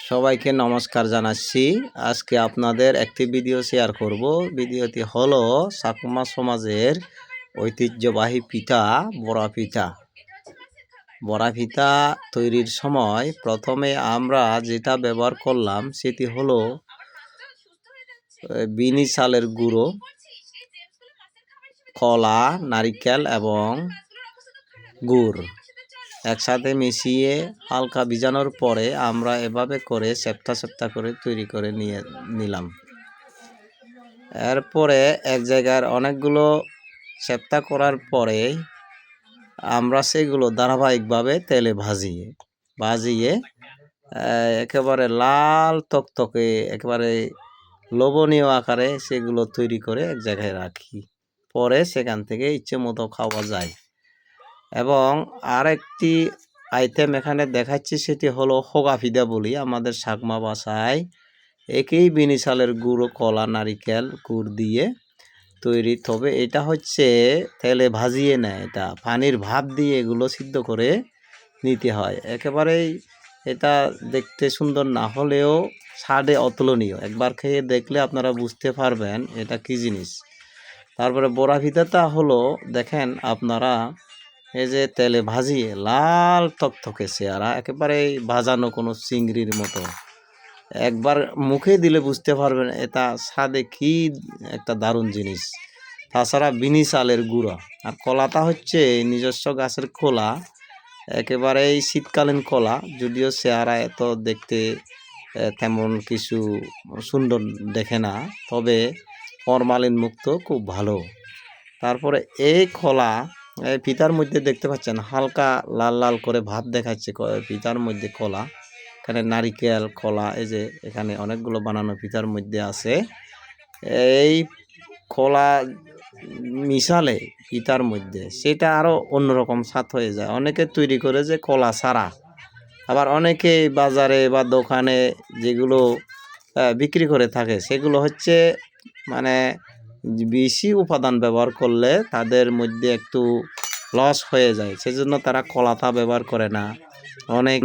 সবাইকে নমস্কার জানাচ্ছি। আজকে আপনাদের একটি ভিডিও শেয়ার করব। ভিডিওটি হলো চাকমা সমাজের ঐতিহ্যবাহী পিঠা বড়া পিঠা। বড়া পিঠা তৈরির সময় প্রথমে আমরা যেটা ব্যবহার করলাম সেটি হলো বিনি চালের গুঁড়ো, কলা, নারিকেল এবং গুড় একসাথে মিশিয়ে হালকা ভিজানোর পরে আমরা এভাবে করে সেপ্টা করে তৈরি করে নিলাম। এরপরে এক জায়গার অনেকগুলো সেপ্টা করার পরে আমরা সেগুলো ধারাবাহিকভাবে তেলে ভাজিয়ে একেবারে লাল তকতকে একেবারে লোভনীয় আকারে সেগুলো তৈরি করে এক জায়গায় রাখি। পরে সেখান থেকে ইচ্ছে মতো খাওয়া যায়। এবং আরেকটি আইটেম এখানে দেখাচ্ছি, সেটি হলো হোগা পিঠা বলি আমাদের চাকমা ভাষায়। একই বিনি চালের গুঁড়ো, কলা, নারিকেল, গুড় দিয়ে তৈরি। তবে এটা হচ্ছে তেলে ভাজিয়ে নেয়, এটা পানির ভাপ দিয়ে এগুলো সিদ্ধ করে নিতে হয়। একেবারেই এটা দেখতে সুন্দর না হলেও স্বাদে অতুলনীয়। একবার খেয়ে দেখলে আপনারা বুঝতে পারবেন এটা কী জিনিস। তারপরে বড়া পিঠাটা হলো দেখেন আপনারা, এই যে তেলে ভাজিয়ে লাল থকথকে চেহারা, একেবারে ভাজানো কোনো চিংড়ির মতো। একবার মুখে দিলে বুঝতে পারবেন এটা স্বাদে কি একটা দারুণ জিনিস। তাছাড়া বিনি চালের গুঁড়া আর কলাটা হচ্ছে নিজস্ব গাছের কলা, একেবারেই শীতকালীন কলা। যদিও চেহারা এত দেখতে তেমন কিছু সুন্দর দেখে না, তবে ফরমালিন মুক্ত, খুব ভালো। তারপরে এই কলা পিঠার মধ্যে দেখতে পাচ্ছেন হালকা লাল লাল করে ভাব দেখাচ্ছে পিঠার মধ্যে কলা। এখানে নারিকেল, কলা, এই যে এখানে অনেকগুলো বানানো পিঠার মধ্যে আছে। এই কলা মিশালে পিঠার মধ্যে সেটা আরও অন্যরকম স্বাদ হয়ে যায়। অনেকে তৈরি করে যে কলা ছাড়া, আবার অনেকে বাজারে বা দোকানে যেগুলো বিক্রি করে থাকে সেগুলো হচ্ছে মানে বেশি উপাদান ব্যবহার করলে তাদের মধ্যে একটু লস হয়ে যায়, সেজন্য তারা কলাটা ব্যবহার করে না। অনেক